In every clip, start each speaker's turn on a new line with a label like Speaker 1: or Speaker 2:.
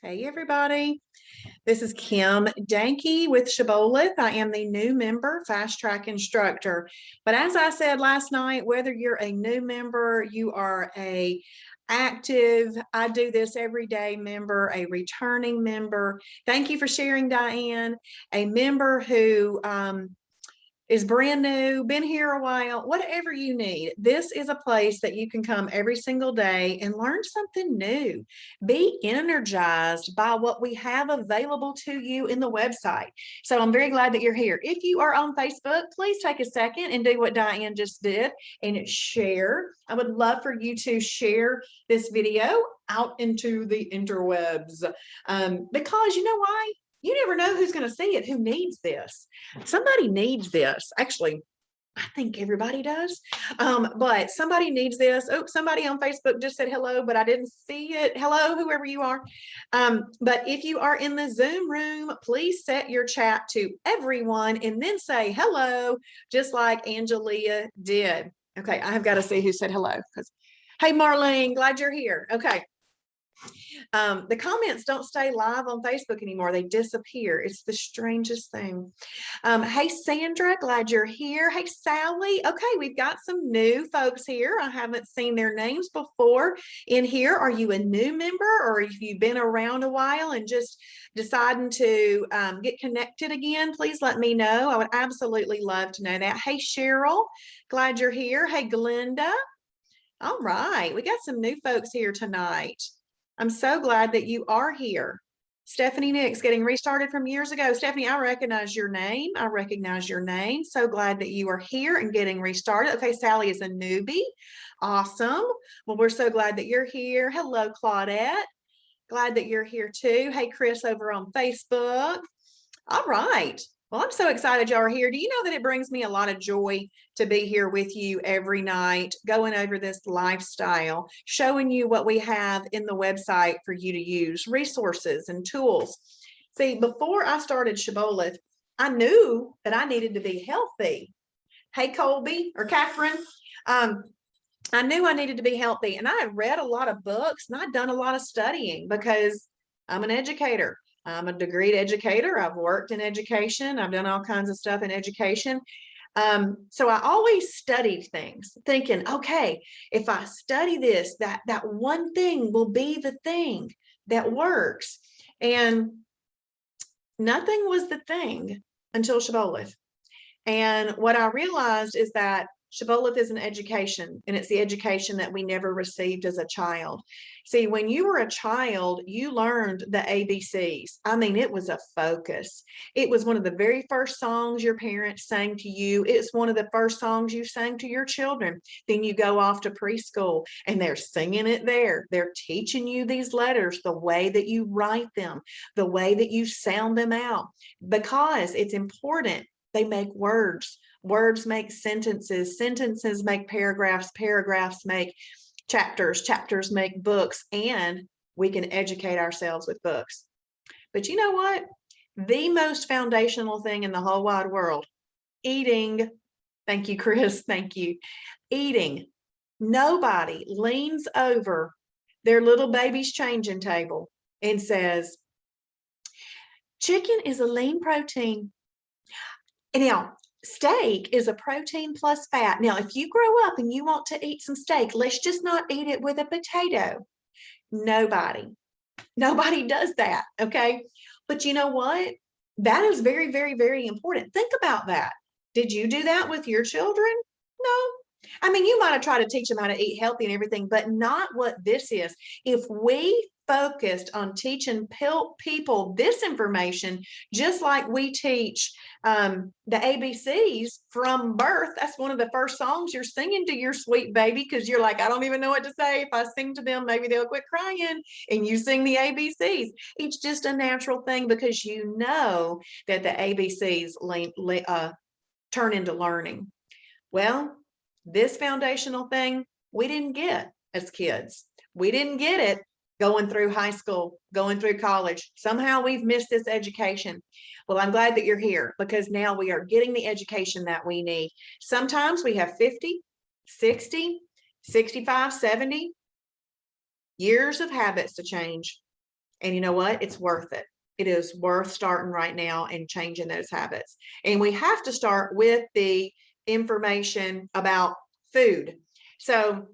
Speaker 1: Hey everybody, this is Kim Dahnke with Shibboleth. I am the new member fast track instructor. But as I said last night, whether you're a new member, you are a active, I do this every day member, a returning member. Thank you for sharing, Diane. A member who is brand new, been here a while, whatever you need. This is a place that you can come every single day and learn something new. Be energized by what we have available to you in the website. So I'm very glad that you're here. If you are on Facebook, please take a second and do what Diane just did and share. I would love for you to share this video out into the interwebs because you know why? You never know who's going to see it, who needs this. Somebody needs this. Actually, I think everybody does. But somebody needs this. Oh, somebody on Facebook just said hello, but I didn't see it. Hello, whoever you are. But if you are in the Zoom room, please set your chat to everyone and then say hello, just like Angelia did. Okay, I have got to see who said hello. Hey, Marlene, glad you're here. Okay. The comments don't stay live on Facebook anymore. They disappear. It's the strangest thing. Hey, Sandra, glad you're here. Hey, Sally. Okay, we've got some new folks here. I haven't seen their names before in here. Are you a new member or have you been around a while and just deciding to get connected again? Please let me know. I would absolutely love to know that. Hey, Cheryl, glad you're here. Hey, Glenda. All right, we got some new folks here tonight. I'm so glad that you are here. Stephanie Nix, getting restarted from years ago. Stephanie, I recognize your name. I recognize your name. So glad that you are here and getting restarted. Okay, Sally is a newbie. Awesome. Well, we're so glad that you're here. Hello, Claudette. Glad that you're here too. Hey, Chris over on Facebook. All right. Well, I'm so excited y'all are here. Do you know that it brings me a lot of joy to be here with you every night, going over this lifestyle, showing you what we have in the website for you to use, resources and tools. See, before I started Shibboleth, I knew that I needed to be healthy. Hey, Colby or Catherine. I knew I needed to be healthy, and I had read a lot of books and I'd done a lot of studying because I'm an educator. I'm a degreed educator. I've worked in education. I've done all kinds of stuff in education. So I always studied things thinking, okay, if I study this, that one thing will be the thing that works. And nothing was the thing until Shibboleth. And what I realized is that Shibboleth is an education, and it's the education that we never received as a child. See, when you were a child, you learned the ABCs. I mean, it was a focus. It was one of the very first songs your parents sang to you. It's one of the first songs you sang to your children. Then you go off to preschool, and they're singing it there. They're teaching you these letters, the way that you write them, the way that you sound them out, because it's important. They make words. Words make sentences. Sentences make paragraphs. Paragraphs make chapters. Chapters make books. And we can educate ourselves with books. But you know what? The most foundational thing in the whole wide world, eating. Thank you, Chris. Thank you. Eating. Nobody leans over their little baby's changing table and says, chicken is a lean protein. And now, steak is a protein plus fat. Now, if you grow up and you want to eat some steak, let's just not eat it with a potato. Nobody does that, okay? But you know what? That is very, very, very important. Think about that. Did you do that with your children? No. I mean, you might have tried to teach them how to eat healthy and everything, but not what this is. If we focused on teaching people this information, just like we teach the ABCs from birth. That's one of the first songs you're singing to your sweet baby, because you're like, I don't even know what to say. If I sing to them, maybe they'll quit crying, and you sing the ABCs. It's just a natural thing because you know that the ABCs turn into learning. Well, this foundational thing we didn't get as kids. We didn't get it going through high school, going through college. Somehow we've missed this education. Well, I'm glad that you're here because now we are getting the education that we need. Sometimes we have 50, 60, 65, 70 years of habits to change. And you know what? It's worth it. It is worth starting right now and changing those habits. And we have to start with the information about food. So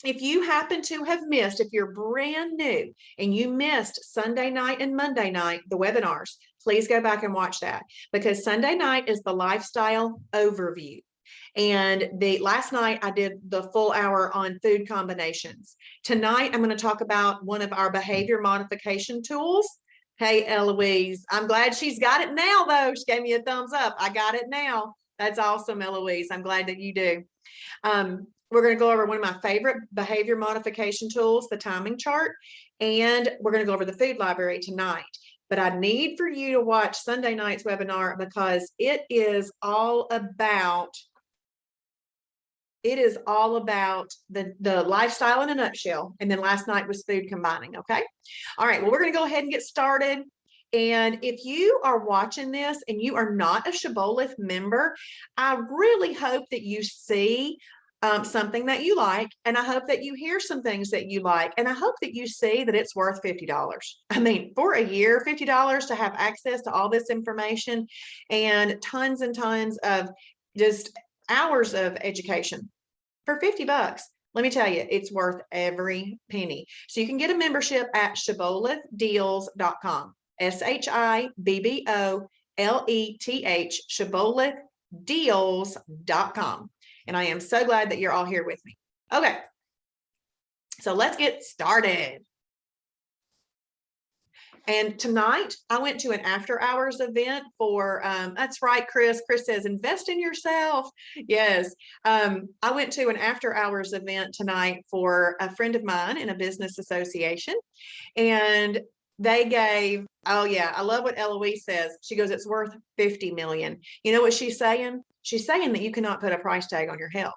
Speaker 1: if you happen to have missed, if you're brand new and you missed Sunday night and Monday night, the webinars, please go back and watch that, because Sunday night is the lifestyle overview. And last night I did the full hour on food combinations. Tonight, I'm going to talk about one of our behavior modification tools. Hey, Eloise, I'm glad she's got it now, though. She gave me a thumbs up. I got it now. That's awesome, Eloise. I'm glad that you do. We're going to go over one of my favorite behavior modification tools, the timing chart, and we're going to go over the food library tonight. But I need for you to watch Sunday night's webinar, because it is all about the lifestyle in a nutshell. And then last night was food combining. Okay. All right. Well, we're going to go ahead and get started. And if you are watching this and you are not a Shibboleth member, I really hope that you see something that you like, and I hope that you hear some things that you like, and I hope that you see that it's worth $50. I mean, for a year, $50 to have access to all this information and tons of just hours of education for $50. Let me tell you, it's worth every penny. So you can get a membership at shibbolethdeals.com. SHIBBOLETH, shibbolethdeals.com. And I am so glad that you're all here with me. Okay, so let's get started. And tonight I went to an after hours event for, that's right, Chris. Chris says, invest in yourself. Yes. I went to an after hours event tonight for a friend of mine in a business association. And they gave, oh yeah, I love what Eloise says. She goes, it's worth 50 million. You know what she's saying? She's saying that you cannot put a price tag on your health.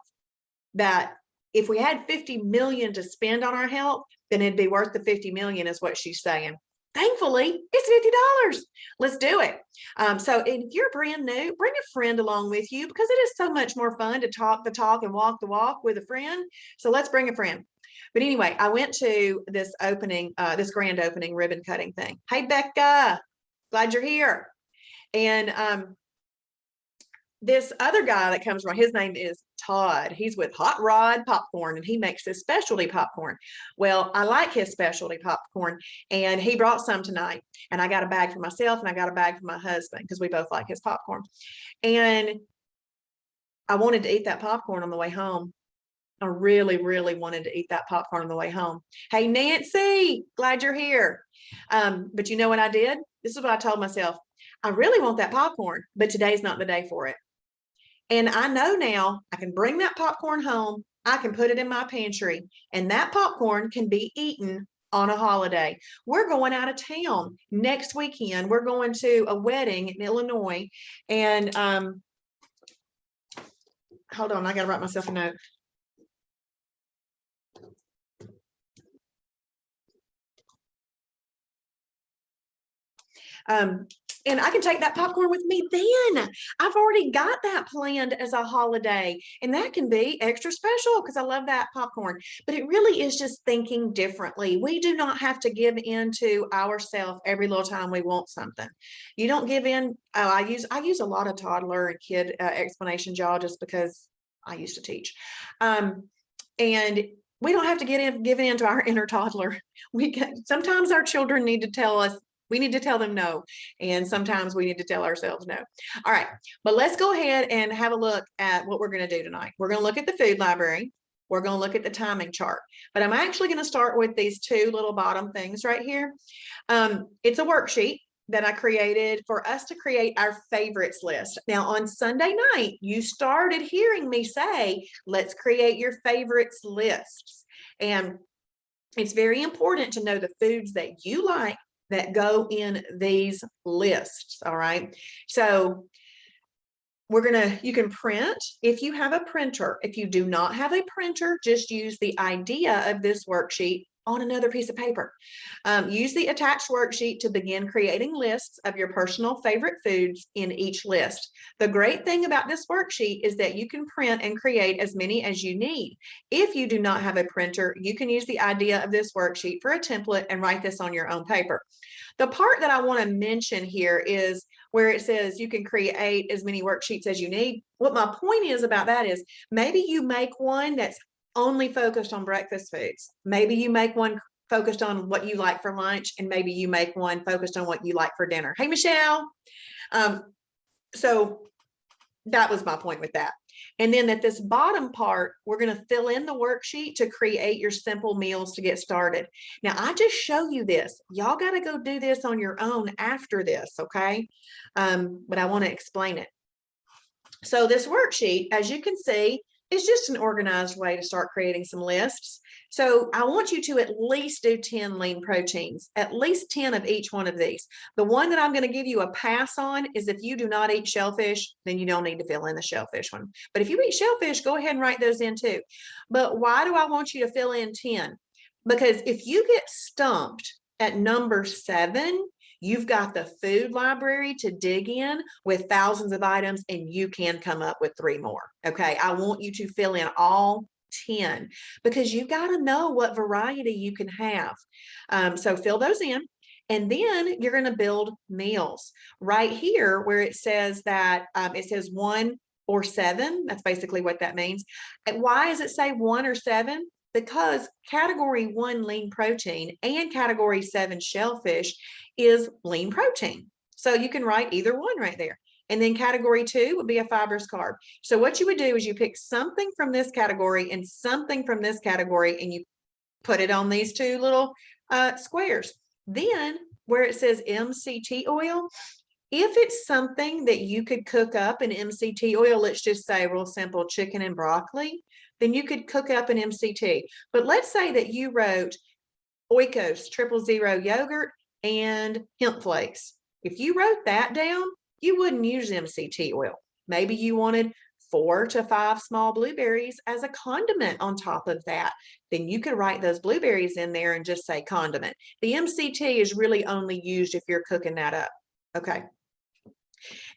Speaker 1: That if we had 50 million to spend on our health, then it'd be worth the 50 million, is what she's saying. Thankfully, it's $50. Let's do it. So if you're brand new, bring a friend along with you, because it is so much more fun to talk the talk and walk the walk with a friend. So let's bring a friend. But anyway, I went to this opening, this grand opening ribbon cutting thing. Hey, Becca, glad you're here. And this other guy that comes around, his name is Todd. He's with Hot Rod Popcorn, and he makes this specialty popcorn. Well, I like his specialty popcorn, and he brought some tonight. And I got a bag for myself, and I got a bag for my husband, because we both like his popcorn. And I wanted to eat that popcorn on the way home. I really, really wanted to eat that popcorn on the way home. Hey, Nancy, glad you're here. But you know what I did? This is what I told myself. I really want that popcorn, but today's not the day for it. And I know now I can bring that popcorn home. I can put it in my pantry, and that popcorn can be eaten on a holiday. We're going out of town next weekend. We're going to a wedding in Illinois. And hold on, I got to write myself a note. And I can take that popcorn with me then. I've already got that planned as a holiday, and that can be extra special because I love that popcorn. But it really is just thinking differently. We do not have to give in to ourselves every little time we want something. You don't give in. Oh, I use a lot of toddler and kid explanations, y'all, just because I used to teach. And we don't have to give in to our inner toddler. Sometimes our children need to tell us. We need to tell them no. And sometimes we need to tell ourselves no. All right, but let's go ahead and have a look at what we're going to do tonight. We're going to look at the food library. We're going to look at the timing chart, but I'm actually going to start with these two little bottom things right here. It's a worksheet that I created for us to create our favorites list. Now on Sunday night, you started hearing me say, let's create your favorites lists. And it's very important to know the foods that you like that go in these lists. All right. So you can print if you have a printer. If you do not have a printer, just use the idea of this worksheet on another piece of paper. Use the attached worksheet to begin creating lists of your personal favorite foods in each list. The great thing about this worksheet is that you can print and create as many as you need. If you do not have a printer, you can use the idea of this worksheet for a template and write this on your own paper. The part that I want to mention here is where it says you can create as many worksheets as you need. What my point is about that is maybe you make one that's only focused on breakfast foods. Maybe you make one focused on what you like for lunch, and maybe you make one focused on what you like for dinner. Hey, Michelle. So that was my point with that. And then at this bottom part, we're going to fill in the worksheet to create your simple meals to get started. Now, I just show you this. Y'all got to go do this on your own after this, okay? But I want to explain it. So this worksheet, as you can see, is just an organized way to start creating some lists. So I want you to at least do 10 lean proteins, at least 10 of each one of these. The one that I'm going to give you a pass on is if you do not eat shellfish, then you don't need to fill in the shellfish one. But if you eat shellfish, go ahead and write those in too. But why do I want you to fill in 10? Because if you get stumped at number 7, you've got the food library to dig in with thousands of items, and you can come up with 3 more. Okay, I want you to fill in all 10 because you've got to know what variety you can have. So fill those in. And then you're going to build meals right here where it says that it says 1 or 7. That's basically what that means. And why does it say 1 or 7? Because category 1 lean protein and category 7 shellfish is lean protein. So you can write either one right there. And then category 2 would be a fibrous carb. So what you would do is you pick something from this category and something from this category, and you put it on these 2 little squares. Then where it says MCT oil, if it's something that you could cook up in MCT oil, let's just say real simple chicken and broccoli, then you could cook up an MCT. But let's say that you wrote Oikos 000 yogurt and hemp flakes. If you wrote that down, you wouldn't use MCT oil. Maybe you wanted 4 to 5 small blueberries as a condiment on top of that. Then you could write those blueberries in there and just say condiment. The MCT is really only used if you're cooking that up. Okay.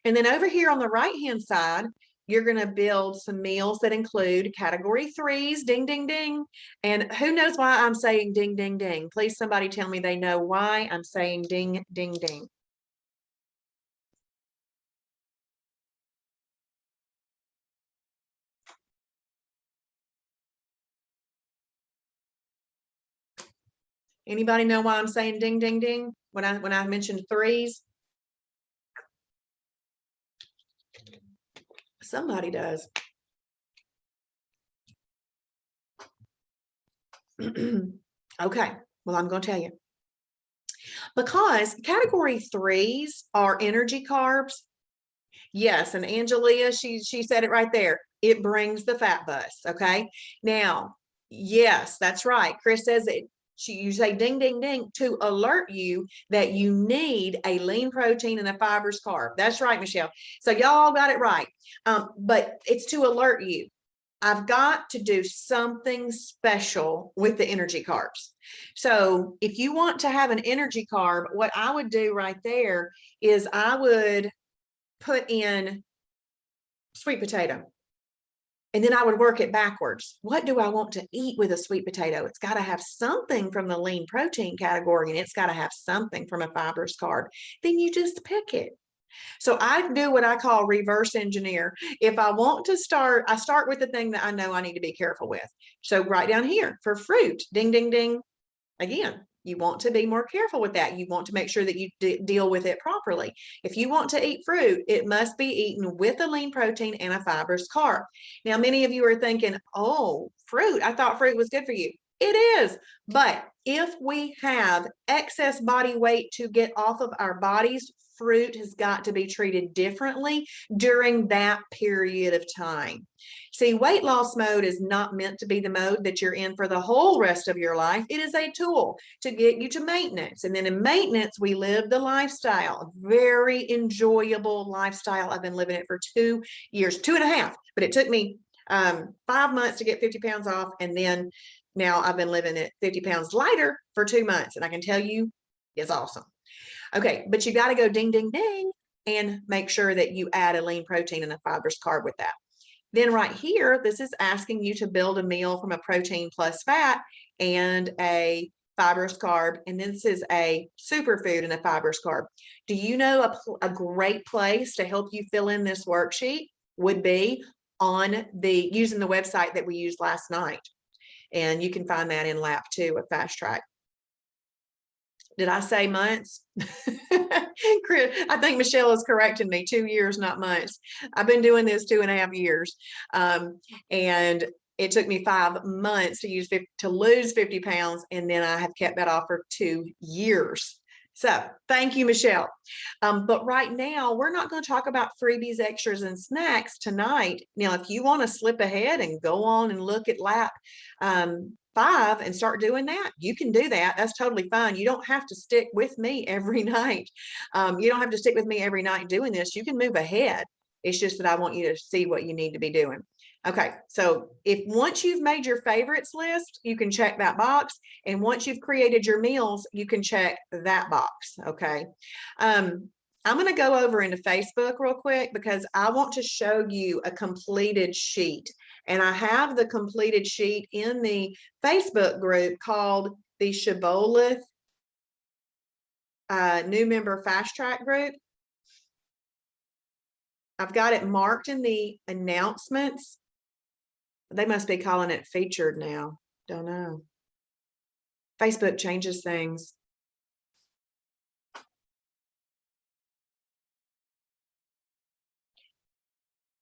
Speaker 1: And then over here on the right-hand side, you're going to build some meals that include category 3s, ding, ding, ding. And who knows why I'm saying ding, ding, ding? Please, somebody tell me they know why I'm saying ding, ding, ding. Anybody know why I'm saying ding, ding, ding when I mentioned 3s? Somebody does. Okay, well, I'm going to tell you. Because category 3s are energy carbs. Yes, and Angelia, she said it right there. It brings the fat bus. Okay. Now, yes, that's right. Chris says it. You say ding, ding, ding to alert you that you need a lean protein and a fibrous carb. That's right, Michelle. So y'all got it right. But it's to alert you. I've got to do something special with the energy carbs. So if you want to have an energy carb, what I would do right there is I would put in sweet potato. And then I would work it backwards. What do I want to eat with a sweet potato? It's got to have something from the lean protein category, and it's got to have something from a fibrous carb. Then you just pick it. So I do what I call reverse engineer. If I want to start, I start with the thing that I know I need to be careful with. So right down here for fruit, ding, ding, ding. Again, you want to be more careful with that. You want to make sure that you deal with it properly. If you want to eat fruit, it must be eaten with a lean protein and a fibrous carb. Now, many of you are thinking, oh, fruit, I thought fruit was good for you. It is. But if we have excess body weight to get off of our bodies, fruit has got to be treated differently during that period of time. See, weight loss mode is not meant to be the mode that you're in for the whole rest of your life. It is a tool to get you to maintenance. And then in maintenance, we live the lifestyle, a very enjoyable lifestyle. I've been living it for 2 years, 2.5, but it took me 5 months to get 50 pounds off. And then now I've been living at 50 pounds lighter for 2 months, and I can tell you it's awesome. Okay, but you got to go ding, ding, ding, and make sure that you add a lean protein and a fibrous carb with that. Then right here, this is asking you to build a meal from a protein plus fat and a fibrous carb. And this is a superfood and a fibrous carb. Do you know a great place to help you fill in this worksheet would be on using the website that we used last night. And you can find that in lap 2 of Fast Track. Did I say months? I think Michelle is correcting me. 2 years, not months. I've been doing this 2.5 years. And it took me 5 months to lose 50 pounds. And then I have kept that off for 2 years. So thank you, Michelle. But right now, we're not going to talk about freebies, extras, and snacks tonight. Now, if you want to slip ahead and go on and look at lap 5 and start doing that, you can do that. That's totally fine. You don't have to stick with me every night. You don't have to stick with me every night doing this. You can move ahead. It's just that I want you to see what you need to be doing. Okay, so once you've made your favorites list, you can check that box. And once you've created your meals, you can check that box, okay? I'm going to go over into Facebook real quick because I want to show you a completed sheet. And I have the completed sheet in the Facebook group called the Shibboleth New Member Fast Track group. I've got it marked in the announcements. They must be calling it featured now. Don't know. Facebook changes things.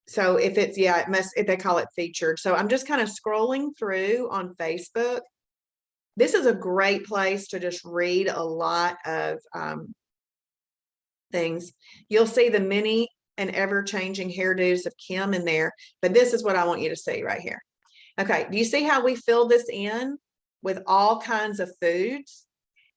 Speaker 1: So if it's, yeah, if they call it featured. So I'm just kind of scrolling through on Facebook. This is a great place to just read a lot of things. You'll see the many and ever-changing hairdos of Kim in there, but this is what I want you to see right here. Okay, do you see how we filled this in with all kinds of foods?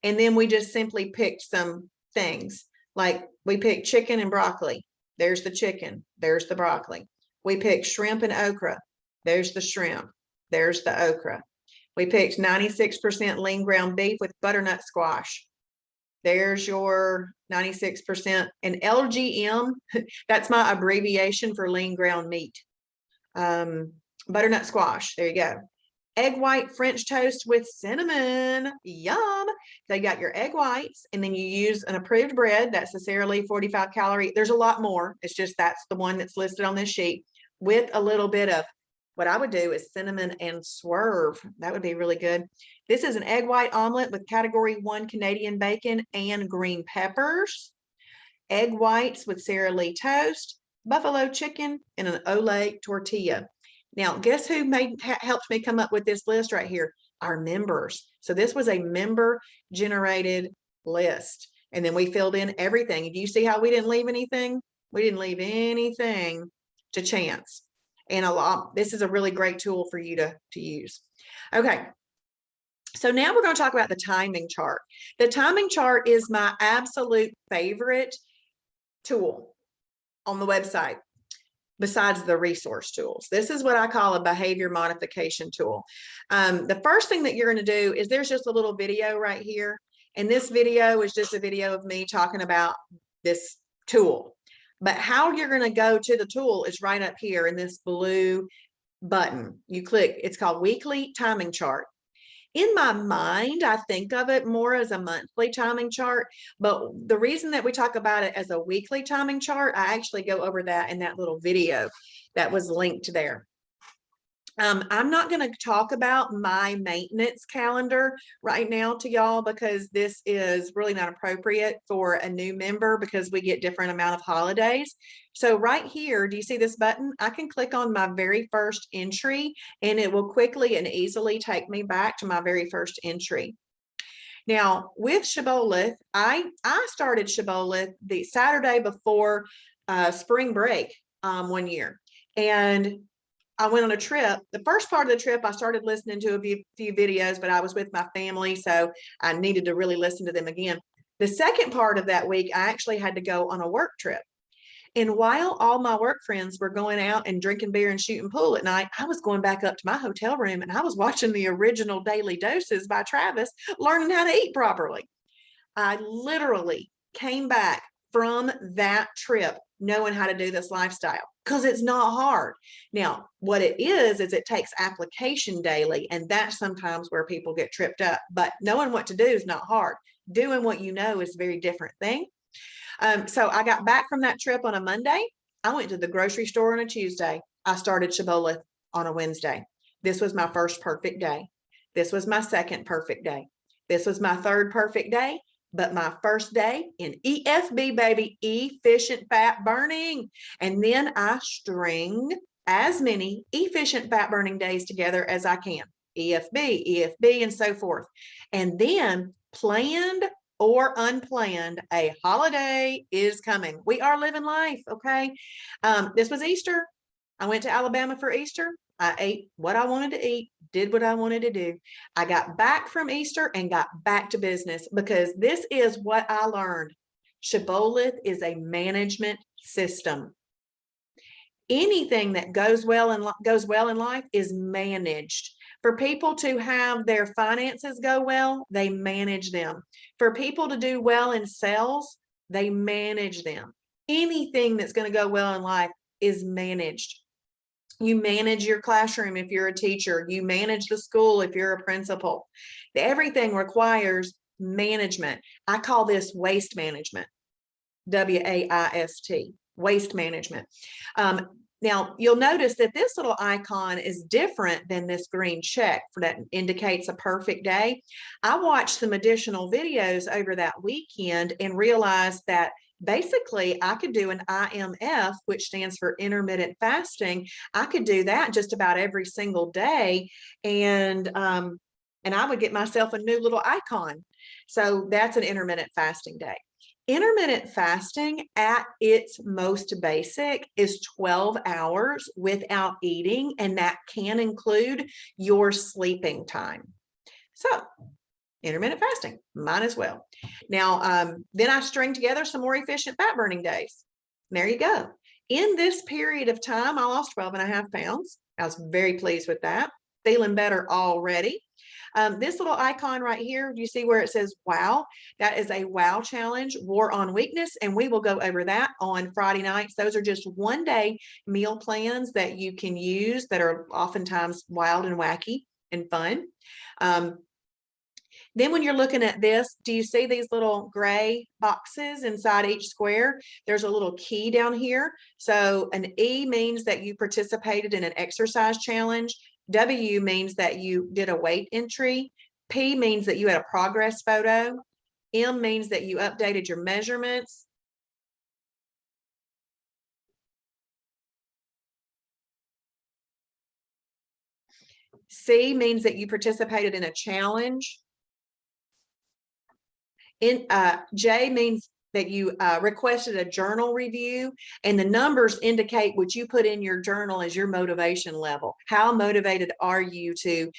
Speaker 1: And then we just simply picked some things, like we picked chicken and broccoli. There's the chicken, there's the broccoli. We picked shrimp and okra. There's the shrimp, there's the okra. We picked 96% lean ground beef with butternut squash. There's your 96%. And LGM, that's my abbreviation for lean ground meat. Butternut squash, there you go. Egg white French toast with cinnamon, yum. They got your egg whites, and then you use an approved bread. That's the Sara Lee 45 calorie. There's a lot more. It's just that's the one that's listed on this sheet with a little bit of, what I would do is cinnamon and swerve. That would be really good. This is an egg white omelet with category 1 Canadian bacon and green peppers. Egg whites with Sara Lee toast, buffalo chicken, and an Olay tortilla. Now, guess who helped me come up with this list right here? Our members. So this was a member-generated list. And then we filled in everything. Do you see how we didn't leave anything? We didn't leave anything to chance. And this is a really great tool for you to use. Okay. So now we're going to talk about the timing chart. The timing chart is my absolute favorite tool on the website, besides the resource tools. This is what I call a behavior modification tool. The first thing that you're going to do is there's just a little video right here. And this video is just a video of me talking about this tool. But how you're going to go to the tool is right up here in this blue button. You click, it's called Weekly Timing Chart. In my mind, I think of it more as a monthly timing chart, but the reason that we talk about it as a weekly timing chart, I actually go over that in that little video that was linked there. I'm not going to talk about my maintenance calendar right now to y'all because this is really not appropriate for a new member because we get different amount of holidays. So right here, do you see this button? I can click on my very first entry and it will quickly and easily take me back to my very first entry. Now with Shibboleth, I started Shibboleth the Saturday before spring break one year. And I went on a trip. The first part of the trip, I started listening to a few videos, but I was with my family, so I needed to really listen to them again. The second part of that week, I actually had to go on a work trip. And while all my work friends were going out and drinking beer and shooting pool at night, I was going back up to my hotel room and I was watching the original Daily Doses by Travis, learning how to eat properly. I literally came back from that trip knowing how to do this lifestyle because it's not hard. Now, what it is it takes application daily, and that's sometimes where people get tripped up. But knowing what to do is not hard. Doing what you know is a very different thing. So I got back from that trip on a Monday. I went to the grocery store on a Tuesday. I started Shibboleth on a Wednesday. This was my first perfect day. This was my second perfect day. This was my third perfect day, but my first day in EFB, baby, efficient fat burning. And then I string as many efficient fat burning days together as I can. EFB, and so forth. And then planned or unplanned, a holiday is coming. We are living life, okay? This was Easter. I went to Alabama for Easter. I ate what I wanted to eat, did what I wanted to do. I got back from Easter and got back to business because this is what I learned. Shibboleth is a management system. Anything that goes well in life is managed. For people to have their finances go well, they manage them. For people to do well in sales, they manage them. Anything that's going to go well in life is managed. You manage your classroom if you're a teacher. You manage the school if you're a principal. Everything requires management. I call this waste management. WAIST, waste management. Now, you'll notice that this little icon is different than this green check that indicates a perfect day. I watched some additional videos over that weekend and realized that basically I could do an IMF, which stands for intermittent fasting. I could do that just about every single day, and I would get myself a new little icon. So that's an intermittent fasting day. Intermittent fasting at its most basic is 12 hours without eating, and that can include your sleeping time. So intermittent fasting, might as well. Now, then I string together some more efficient fat burning days. There you go. In this period of time, I lost 12.5 pounds. I was very pleased with that. Feeling better already. This little icon right here, do you see where it says wow? That is a wow challenge, war on weakness, and we will go over that on Friday nights. Those are just one-day meal plans that you can use that are oftentimes wild and wacky and fun. Then when you're looking at this, do you see these little gray boxes inside each square? There's a little key down here. So an E means that you participated in an exercise challenge. W means that you did a weight entry. P means that you had a progress photo. M means that you updated your measurements. C means that you participated in a challenge. J means that you requested a journal review, and the numbers indicate what you put in your journal as your motivation level. How motivated are you to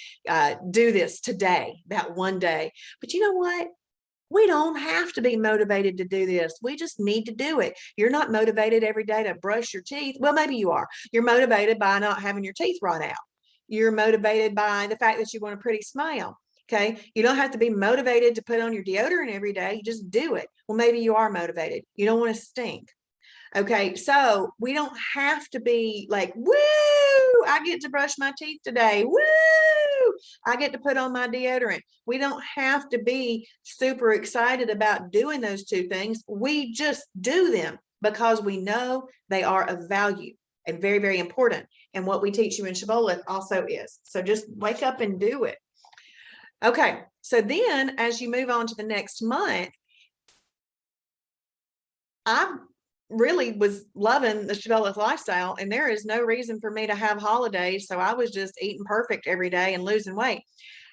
Speaker 1: do this today, that one day? But you know what? We don't have to be motivated to do this. We just need to do it. You're not motivated every day to brush your teeth. Well, maybe you are. You're motivated by not having your teeth rot out. You're motivated by the fact that you want a pretty smile. Okay. You don't have to be motivated to put on your deodorant every day. You just do it. Well, maybe you are motivated. You don't want to stink. Okay. So we don't have to be like, woo, I get to brush my teeth today. Woo, I get to put on my deodorant. We don't have to be super excited about doing those two things. We just do them because we know they are of value and very, very important. And what we teach you in Shibboleth also is. So just wake up and do it. Okay, so then as you move on to the next month, I really was loving the Shibboleth lifestyle, and there is no reason for me to have holidays. So I was just eating perfect every day and losing weight.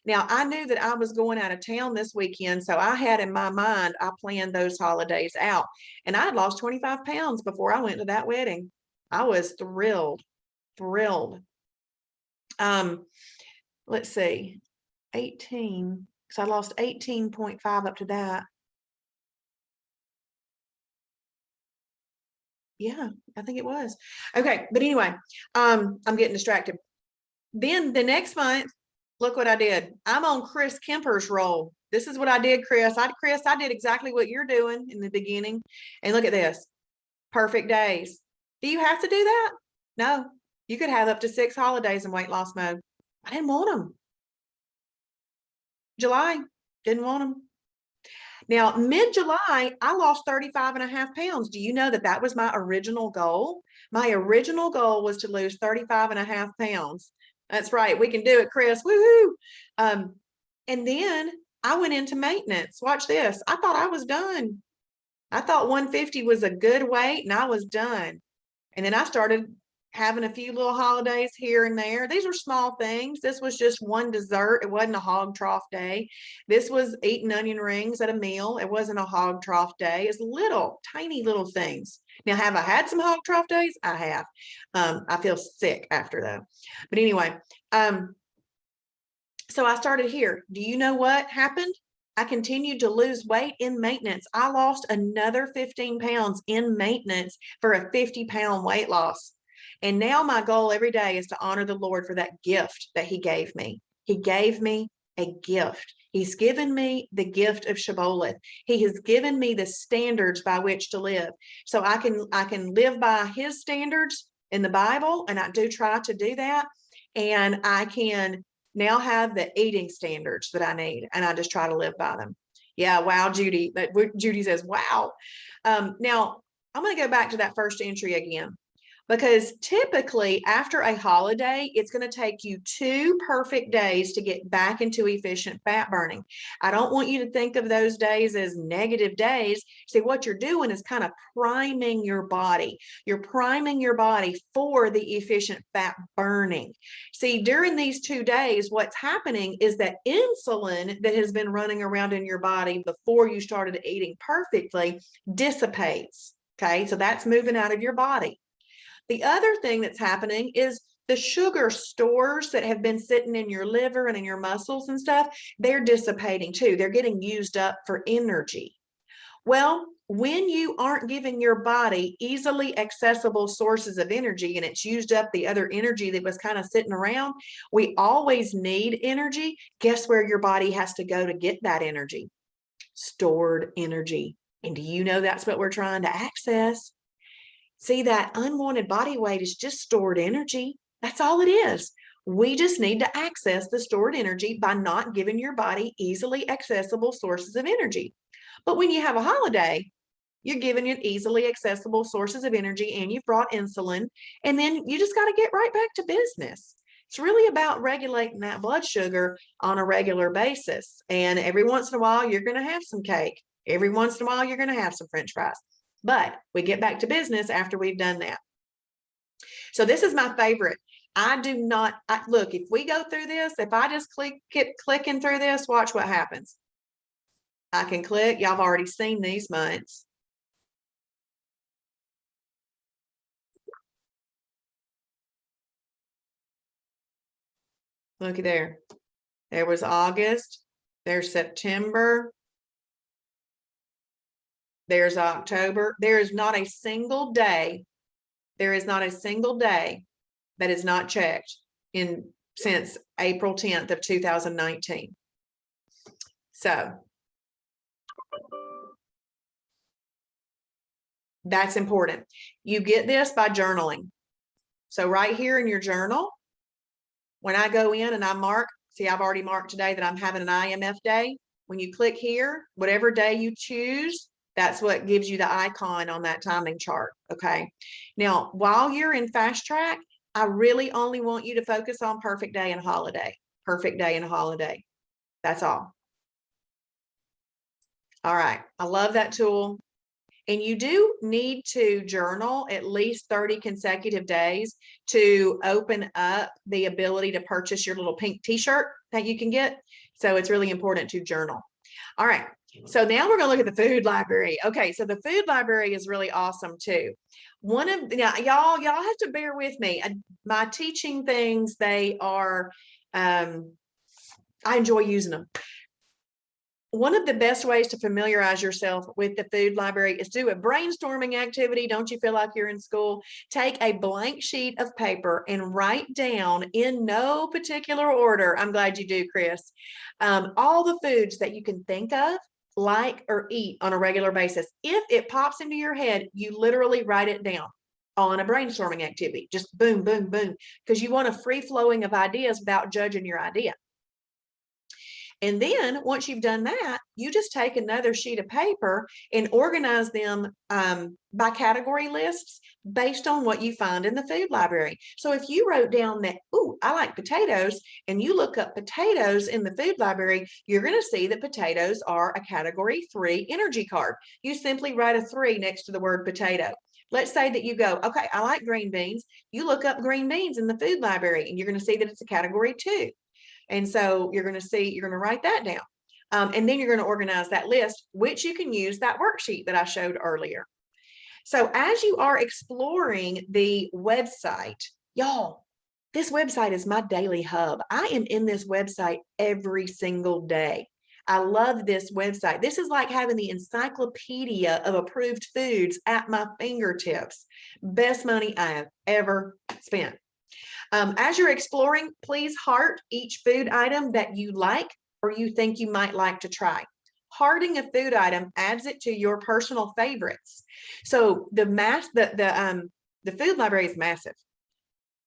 Speaker 1: Now, I knew that I was going out of town this weekend, so I had in my mind, I planned those holidays out, and I had lost 25 pounds before I went to that wedding. I was thrilled. Let's see, 18, because I lost 18.5 up to that. Yeah, I think it was. Okay, but anyway, I'm getting distracted. Then the next month, look what I did. I'm on Chris Kemper's roll. This is what I did, Chris. I did exactly what you're doing in the beginning. And look at this. Perfect days. Do you have to do that? No. You could have up to 6 holidays in weight loss mode. I didn't want them. July, didn't want them. Now, mid-July, I lost 35.5 pounds. Do you know that that was my original goal? My original goal was to lose 35.5 pounds. That's right. We can do it, Chris. Woohoo. And then I went into maintenance. Watch this. I thought I was done. I thought 150 was a good weight and I was done. And then I started having a few little holidays here and there. These were small things. This was just one dessert. It wasn't a hog trough day. This was eating onion rings at a meal. It wasn't a hog trough day. It's little, tiny little things. Now, have I had some hog trough days? I have. I feel sick after that. But anyway, so I started here. Do you know what happened? I continued to lose weight in maintenance. I lost another 15 pounds in maintenance for a 50-pound weight loss. And now my goal every day is to honor the Lord for that gift that he gave me. He gave me a gift. He's given me the gift of Shibboleth. He has given me the standards by which to live. So I can live by his standards in the Bible, and I do try to do that. And I can now have the eating standards that I need, and I just try to live by them. Yeah, wow, Judy. Judy says, wow. Now, I'm going to go back to that first entry again. Because typically after a holiday, it's going to take you 2 perfect days to get back into efficient fat burning. I don't want you to think of those days as negative days. See, what you're doing is kind of priming your body. You're priming your body for the efficient fat burning. See, during these 2 days, what's happening is that insulin that has been running around in your body before you started eating perfectly dissipates. Okay, so that's moving out of your body. The other thing that's happening is the sugar stores that have been sitting in your liver and in your muscles and stuff, they're dissipating too. They're getting used up for energy. Well, when you aren't giving your body easily accessible sources of energy and it's used up the other energy that was kind of sitting around, we always need energy. Guess where your body has to go to get that energy? Stored energy. And do you know that's what we're trying to access? See, that unwanted body weight is just stored energy. That's all it is. We just need to access the stored energy by not giving your body easily accessible sources of energy. But when you have a holiday, you're giving it easily accessible sources of energy and you've brought insulin, and then you just got to get right back to business. It's really about regulating that blood sugar on a regular basis. And every once in a while, you're going to have some cake. Every once in a while, you're going to have some French fries. But we get back to business after we've done that. So this is my favorite. I do not, look, if we go through this, if I just keep clicking through this, watch what happens. I can click. Y'all have already seen these months. Looky there. There was August. There's September. There's October. There is not a single day. There is not a single day that is not checked since April 10th of 2019. So that's important. You get this by journaling. So right here in your journal, when I go in and I mark, see, I've already marked today that I'm having an IMF day. When you click here, whatever day you choose, that's what gives you the icon on that timing chart. Okay. Now, while you're in fast track, I really only want you to focus on perfect day and holiday. Perfect day and holiday. That's all. All right. I love that tool. And you do need to journal at least 30 consecutive days to open up the ability to purchase your little pink t-shirt that you can get. So it's really important to journal. All right. So now we're going to look at the food library. Okay. So the food library is really awesome too. Y'all have to bear with me. My teaching things, they are, I enjoy using them. one of the best ways to familiarize yourself with the food library is do a brainstorming activity. Don't you feel like you're in school? Take a blank sheet of paper and write down in no particular order. I'm glad you do, Chris. All the foods that you can think of, like, or eat on a regular basis. If it pops into your head, you literally write it down on a brainstorming activity. Just boom, boom, boom, because you want a free flowing of ideas without judging your idea. And then once you've done that, you just take another sheet of paper and organize them by category lists based on what you find in the food library. So if you wrote down that, oh, I like potatoes, and you look up potatoes in the food library, you're going to see that potatoes are a category 3 energy carb. You simply write a 3 next to the word potato. Let's say that you go, okay, I like green beans. You look up green beans in the food library, and you're going to see that it's a category 2. And so you're going to write that down. And then you're going to organize that list, which you can use that worksheet that I showed earlier. So as you are exploring the website, y'all, this website is my daily hub. I am in this website every single day. I love this website. This is like having the encyclopedia of approved foods at my fingertips. Best money I have ever spent. As you're exploring, please heart each food item that you like or you think you might like to try. Hearting a food item adds it to your personal favorites. So the food library is massive,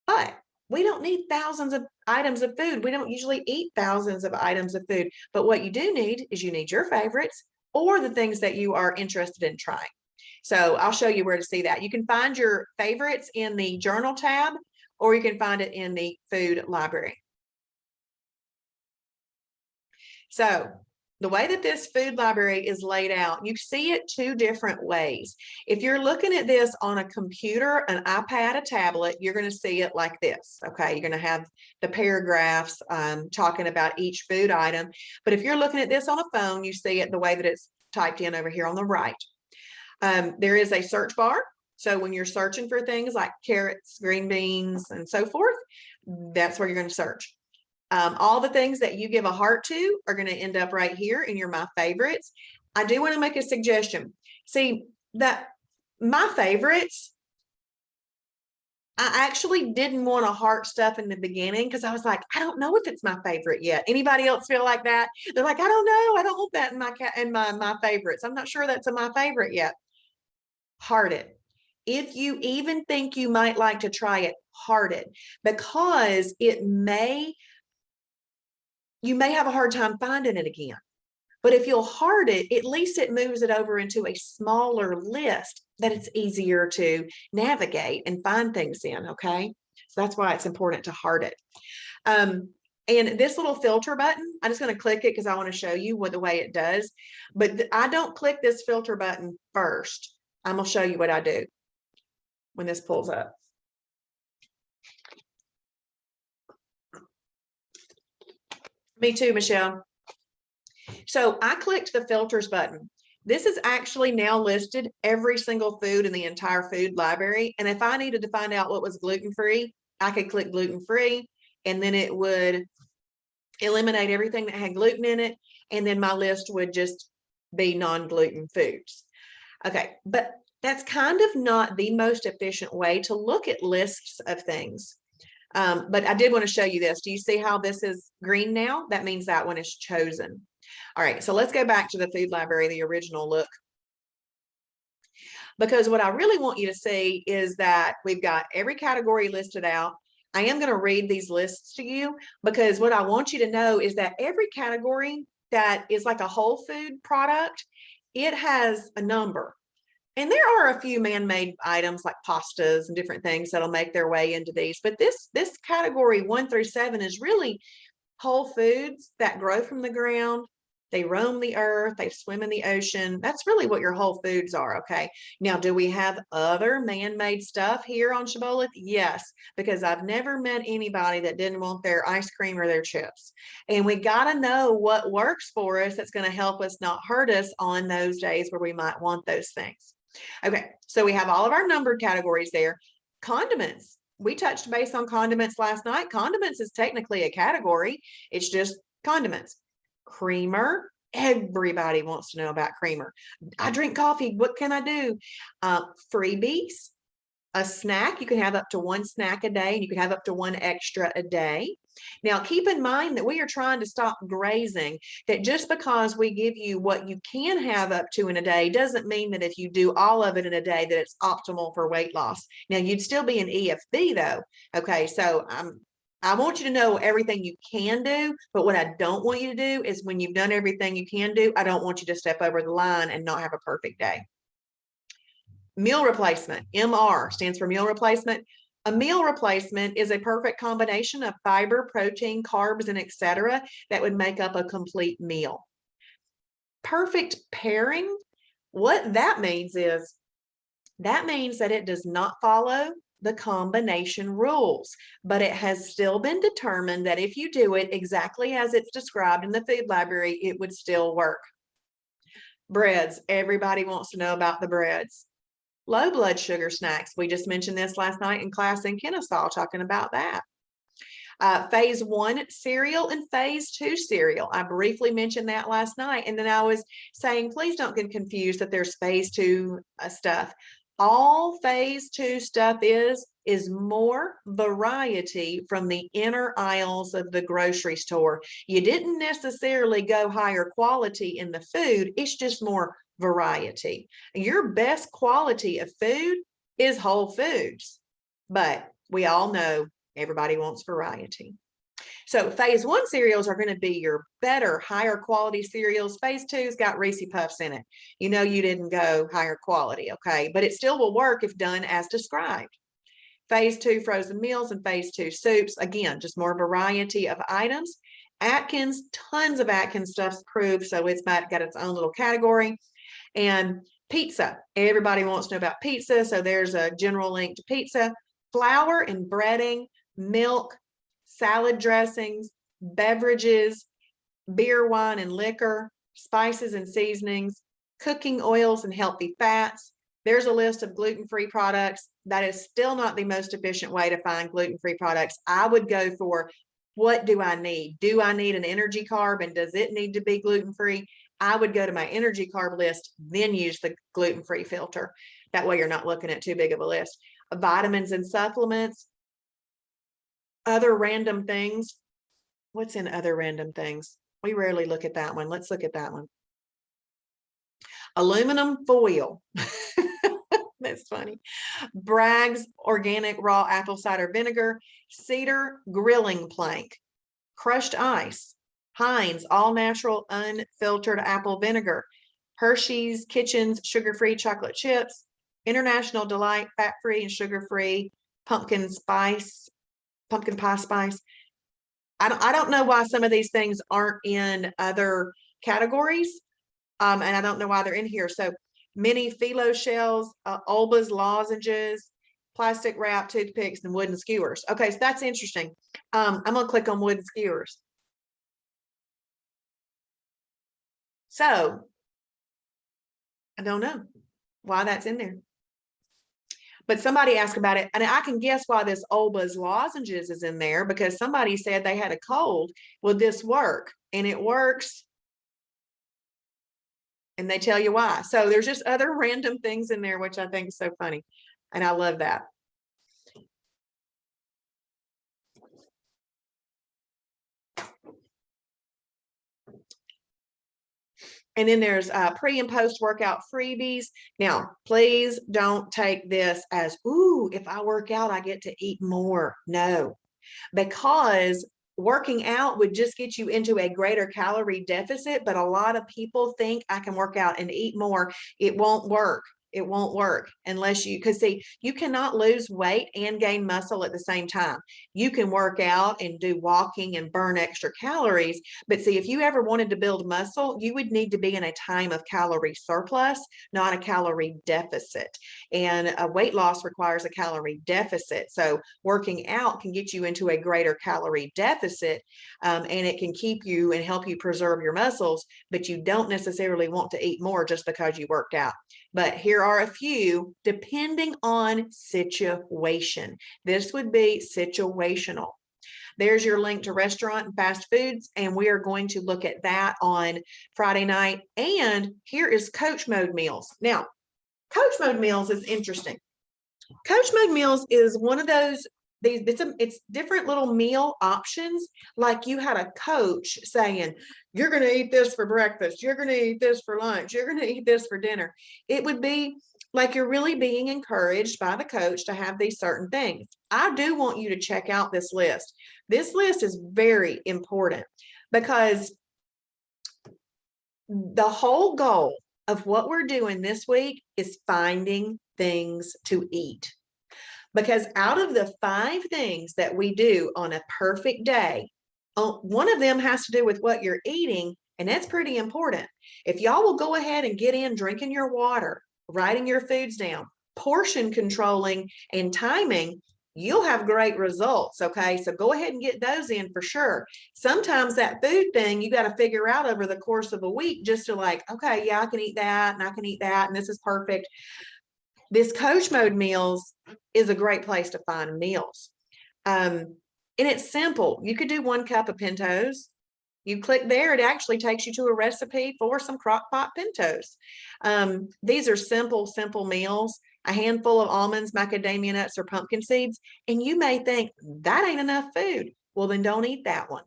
Speaker 1: but we don't need thousands of items of food. We don't usually eat thousands of items of food, but what you do need is you need your favorites or the things that you are interested in trying. So I'll show you where to see that. You can find your favorites in the journal tab, or you can find it in the food library. So the way that this food library is laid out, you see it 2 different ways. If you're looking at this on a computer, an iPad, a tablet, you're going to see it like this. Okay, you're going to have the paragraphs talking about each food item. But if you're looking at this on a phone, you see it the way that it's typed in over here on the right. There is a search bar. So when you're searching for things like carrots, green beans, and so forth, that's where you're going to search. All the things that you give a heart to are going to end up right here in your My Favorites. I do want to make a suggestion. See, that My Favorites, I actually didn't want to heart stuff in the beginning because I was like, I don't know if it's my favorite yet. Anybody else feel like that? They're like, I don't know. I don't want that in my favorites. I'm not sure that's my favorite yet. Heart it. If you even think you might like to try it, heart it, because you may have a hard time finding it again. But if you'll heart it, at least it moves it over into a smaller list that it's easier to navigate and find things in, okay? So that's why it's important to heart it. And this little filter button, I'm just going to click it because I want to show you the way it does. But I don't click this filter button first. I'm going to show you what I do when this pulls up. Me too, Michelle. So I clicked the filters button. This is actually now listed every single food in the entire food library. And if I needed to find out what was gluten-free, I could click gluten-free, and then it would eliminate everything that had gluten in it. And then my list would just be non-gluten foods. Okay, but that's kind of not the most efficient way to look at lists of things. But I did want to show you this. Do you see how this is green now? That means that one is chosen. All right, so let's go back to the food library, the original look. Because what I really want you to see is that we've got every category listed out. I am going to read these lists to you because what I want you to know is that every category that is like a whole food product, it has a number. And there are a few man-made items like pastas and different things that'll make their way into these. But this category 1 through 7 is really whole foods that grow from the ground. They roam the earth. They swim in the ocean. That's really what your whole foods are, okay? Now, do we have other man-made stuff here on Shibboleth? Yes, because I've never met anybody that didn't want their ice cream or their chips. And we got to know what works for us that's going to help us not hurt us on those days where we might want those things. Okay, so we have all of our numbered categories there. Condiments. We touched base on condiments last night. Condiments is technically a category. It's just condiments. Creamer, Everybody wants to know about creamer. I drink coffee. What can I do? Freebies, a snack. You can have up to one snack a day, and you can have up to one extra a day. Now, keep in mind that we are trying to stop grazing, that just because we give you what you can have up to in a day doesn't mean that if you do all of it in a day that it's optimal for weight loss. Now, you'd still be an EFB though. Okay, so I want you to know everything you can do, but what I don't want you to do is when you've done everything you can do, I don't want you to step over the line and not have a perfect day. Meal replacement, MR stands for meal replacement. A meal replacement is a perfect combination of fiber, protein, carbs, and etc. that would make up a complete meal. Perfect pairing, what that means is, that means that it does not follow the combination rules, but it has still been determined that if you do it exactly as it's described in the food library, it would still work. Breads, everybody wants to know about the breads. Low blood sugar snacks. We just mentioned this last night in class in Kennesaw, talking about that. Phase 1 cereal and phase 2 cereal. I briefly mentioned that last night. And then I was saying, please don't get confused that there's phase 2 stuff. All phase 2 stuff is more variety from the inner aisles of the grocery store. You didn't necessarily go higher quality in the food. It's just more variety. Your best quality of food is whole foods, but we all know everybody wants variety. So phase 1 cereals are going to be your better, higher quality cereals. Phase 2's got Reese Puffs in it. You know you didn't go higher quality, okay? But it still will work if done as described. Phase 2 frozen meals and phase 2 soups. Again, just more variety of items. Atkins, tons of Atkins stuff's approved, so it's got its own little category. And pizza, everybody wants to know about pizza, so there's a general link to pizza. Flour and breading, milk, salad dressings, beverages, beer, wine, and liquor, spices and seasonings, cooking oils and healthy fats. There's a list of gluten-free products. That is still not the most efficient way to find gluten-free products. I would go for, what do I need? Do I need an energy carb, and does it need to be gluten-free? I would go to my energy carb list, then use the gluten-free filter. That way you're not looking at too big of a list. Vitamins and supplements, other random things. What's in other random things? We rarely look at that one. Let's look at that one. Aluminum foil. That's funny. Bragg's organic raw apple cider vinegar, Cedar grilling plank, crushed ice, Heinz all natural unfiltered apple vinegar, Hershey's Kitchen's sugar-free chocolate chips, International Delight fat-free and sugar-free pumpkin pie spice. I don't know why some of these things aren't in other categories, and I don't know why they're in here. So mini phyllo shells, Olba's lozenges, plastic wrap, toothpicks, and wooden skewers. Okay, so that's interesting. I'm gonna click on wooden skewers. So I don't know why that's in there. But somebody asked about it, and I can guess why this Olba's lozenges is in there, because somebody said they had a cold. Would this work? And it works. And they tell you why. So there's just other random things in there, which I think is so funny. And I love that. And then there's pre and post workout freebies. Now, please don't take this as, ooh, if I work out, I get to eat more. No, because working out would just get you into a greater calorie deficit. But a lot of people think I can work out and eat more. It won't work. It won't work unless you, because see, you cannot lose weight and gain muscle at the same time. You can work out and do walking and burn extra calories, but see, if you ever wanted to build muscle, you would need to be in a time of calorie surplus, not a calorie deficit. And a weight loss requires a calorie deficit. So working out can get you into a greater calorie deficit, and it can keep you and help you preserve your muscles, but you don't necessarily want to eat more just because you worked out. But here are a few depending on situation. This would be situational. There's your link to restaurant and fast foods. And we are going to look at that on Friday night. And here is coach mode meals. Now, coach mode meals is interesting. Coach mode meals is one of those, it's different little meal options. Like you had a coach saying, you're going to eat this for breakfast, you're going to eat this for lunch, you're going to eat this for dinner. It would be like you're really being encouraged by the coach to have these certain things. I do want you to check out this list. This list is very important because the whole goal of what we're doing this week is finding things to eat. Because out of the 5 things that we do on a perfect day, one of them has to do with what you're eating, and that's pretty important. If y'all will go ahead and get in drinking your water, writing your foods down, portion controlling, and timing, you'll have great results. Okay, so go ahead and get those in for sure. Sometimes that food thing you got to figure out over the course of a week just to like, okay, yeah, I can eat that and I can eat that, and this is perfect. This coach mode meals is a great place to find meals. And it's simple. You could do 1 cup of pintos. You click there, it actually takes you to a recipe for some crock pot pintos. These are simple meals, a handful of almonds, macadamia nuts, or pumpkin seeds. And you may think that ain't enough food. Well, then don't eat that one.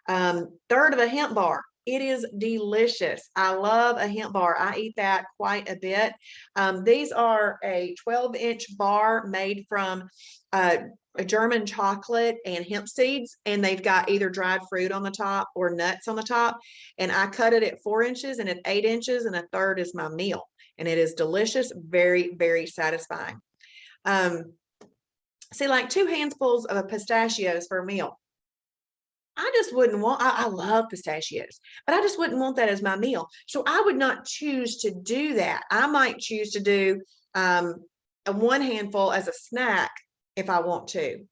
Speaker 1: 1/3 of a hemp bar. It is delicious. I love a hemp bar. I eat that quite a bit. These are a 12-inch bar made from a German chocolate and hemp seeds, and they've got either dried fruit on the top or nuts on the top. And I cut it at 4 inches and at 8 inches, and 1/3 is my meal. And it is delicious, very, very satisfying. See, like 2 handfuls of pistachios for a meal. I just wouldn't want, I love pistachios, but I just wouldn't want that as my meal. So I would not choose to do that. I might choose to do a 1 handful as a snack if I want to.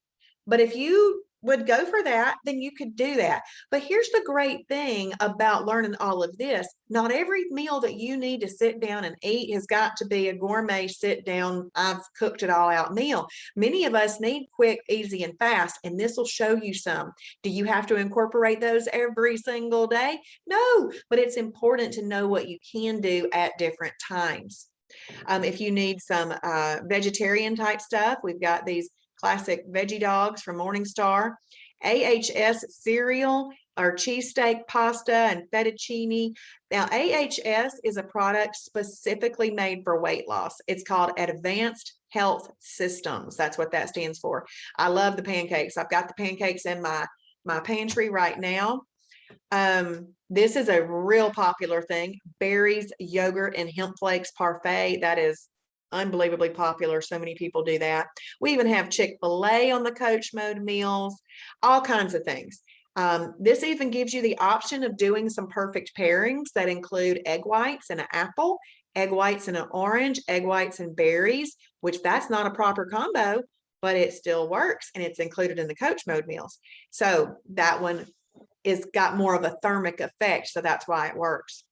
Speaker 1: But if you would go for that, then you could do that. But here's the great thing about learning all of this. Not every meal that you need to sit down and eat has got to be a gourmet sit down, I've cooked it all out meal. Many of us need quick, easy, and fast, and this will show you some. Do you have to incorporate those every single day? No, but it's important to know what you can do at different times. If you need some vegetarian type stuff, we've got these classic veggie dogs from Morningstar, AHS cereal or cheesesteak pasta and fettuccine. Now, AHS is a product specifically made for weight loss. It's called Advanced Health Systems. That's what that stands for. I love the pancakes. I've got the pancakes in my pantry right now. This is a real popular thing. Berries, yogurt, and hemp flakes parfait. That is unbelievably popular. So many people do that. We even have Chick-fil-A on the coach mode meals, all kinds of things. This even gives you the option of doing some perfect pairings that include egg whites and an apple, egg whites and an orange, egg whites and berries, which that's not a proper combo, but it still works, and it's included in the coach mode meals. So that one is got more of a thermic effect, so that's why it works.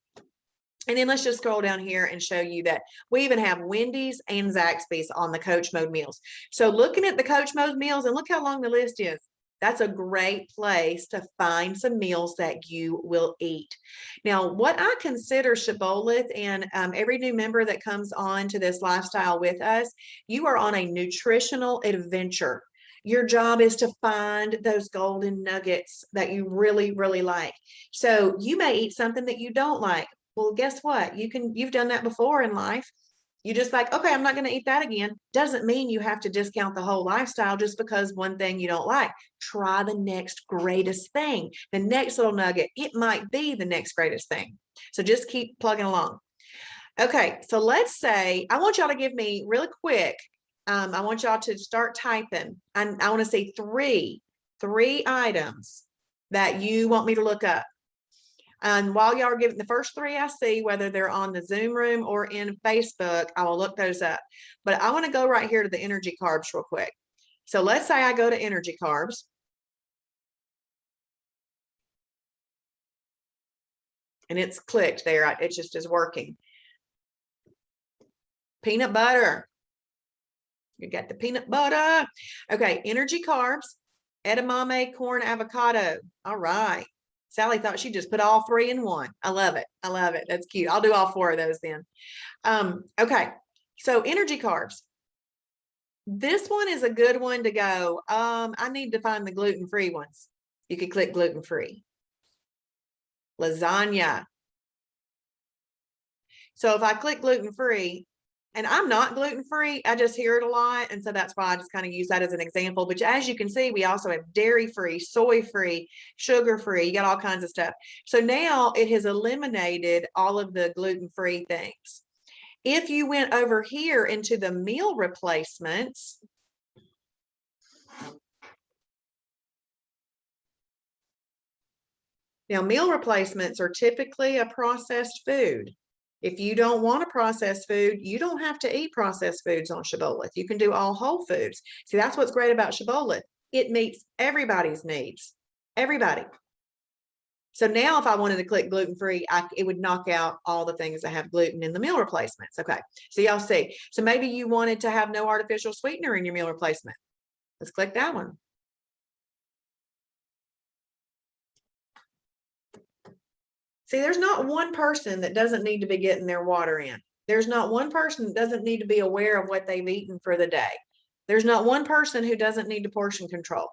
Speaker 1: And then let's just scroll down here and show you that we even have Wendy's and Zaxby's on the coach mode meals. So looking at the coach mode meals, and look how long the list is. That's a great place to find some meals that you will eat. Now, what I consider Shibboleth, and every new member that comes on to this lifestyle with us, you are on a nutritional adventure. Your job is to find those golden nuggets that you really, really like. So you may eat something that you don't like. Well, guess what? You've done that before in life. You just like, okay, I'm not going to eat that again. Doesn't mean you have to discount the whole lifestyle just because one thing you don't like. Try the next greatest thing. The next little nugget, it might be the next greatest thing. So just keep plugging along. Okay, so let's say, I want y'all to give me really quick, I want y'all to start typing. And I want to see three items that you want me to look up. And while y'all are giving the first 3 I see, whether they're on the Zoom room or in Facebook, I will look those up. But I want to go right here to the energy carbs real quick. So let's say I go to energy carbs. And it's clicked there. It just is working. Peanut butter. You got the peanut butter. Okay, energy carbs. Edamame, corn, avocado. All right. Sally thought she just put all three in one. I love it. I love it. That's cute. I'll do all four of those then. Okay. So energy carbs. This one is a good one to go. I need to find the gluten-free ones. You could click gluten-free. Lasagna. So if I click gluten-free, and I'm not gluten-free, I just hear it a lot. And so that's why I just kind of use that as an example. But as you can see, we also have dairy-free, soy-free, sugar-free. You got all kinds of stuff. So now it has eliminated all of the gluten-free things. If you went over here into the meal replacements, now meal replacements are typically a processed food. If you don't want a processed food, you don't have to eat processed foods on Shibboleth. You can do all whole foods. See, that's what's great about Shibboleth. It meets everybody's needs, everybody. So now if I wanted to click gluten-free, it would knock out all the things that have gluten in the meal replacements. Okay, so y'all see. So maybe you wanted to have no artificial sweetener in your meal replacement. Let's click that one. See, there's not one person that doesn't need to be getting their water in. There's not one person that doesn't need to be aware of what they've eaten for the day. There's not one person who doesn't need to portion control.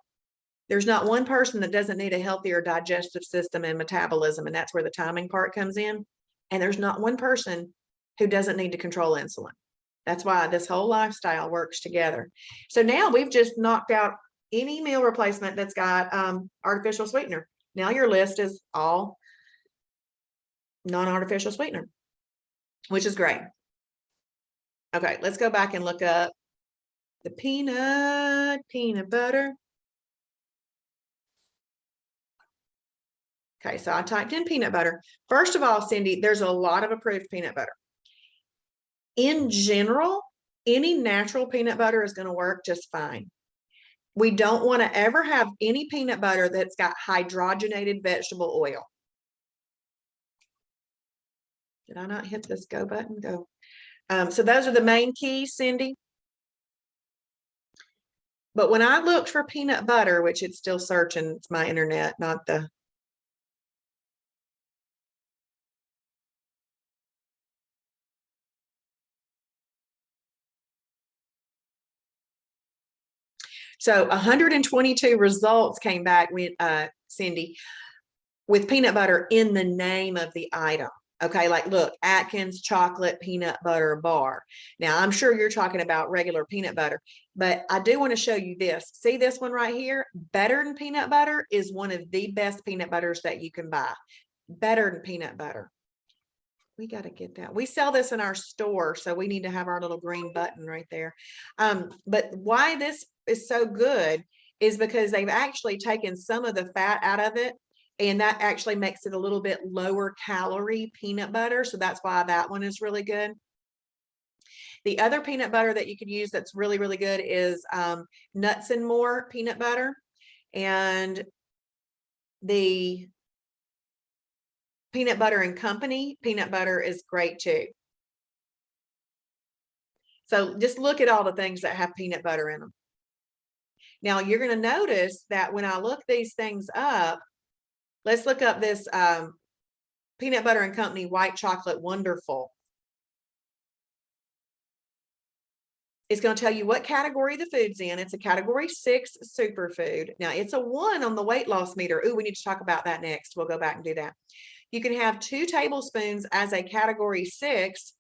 Speaker 1: There's not one person that doesn't need a healthier digestive system and metabolism, and that's where the timing part comes in. And there's not one person who doesn't need to control insulin. That's why this whole lifestyle works together. So now we've just knocked out any meal replacement that's got artificial sweetener. Now your list is all non-artificial sweetener, which is great. Okay, let's go back and look up the peanut butter. Okay, so I typed in peanut butter. First of all, Cindy, there's a lot of approved peanut butter. In general, any natural peanut butter is going to work just fine. We don't want to ever have any peanut butter that's got hydrogenated vegetable oil. Did I not hit this go button? Go. So those are the main keys, Cindy. But when I looked for peanut butter, which it's still searching, it's my internet, not the. So 122 results came back with Cindy with peanut butter in the name of the item. Okay, like look, Atkins chocolate peanut butter bar. Now I'm sure you're talking about regular peanut butter, but I do want to show you this. See this one right here? Better Than Peanut Butter is one of the best peanut butters that you can buy. Better Than Peanut Butter. We got to get that. We sell this in our store, so we need to have our little green button right there. But why this is so good is because they've actually taken some of the fat out of it, and that actually makes it a little bit lower calorie peanut butter. So that's why that one is really good. The other peanut butter that you could use that's really, really good is Nuts and More peanut butter. And the Peanut Butter and Company peanut butter is great too. So just look at all the things that have peanut butter in them. Now you're going to notice that when I look these things up, let's look up this Peanut Butter and Company White Chocolate Wonderful. It's going to tell you what category the food's in. It's a category 6 superfood. Now it's a 1 on the weight loss meter. Ooh, we need to talk about that next. We'll go back and do that. You can have 2 tablespoons as a category 6,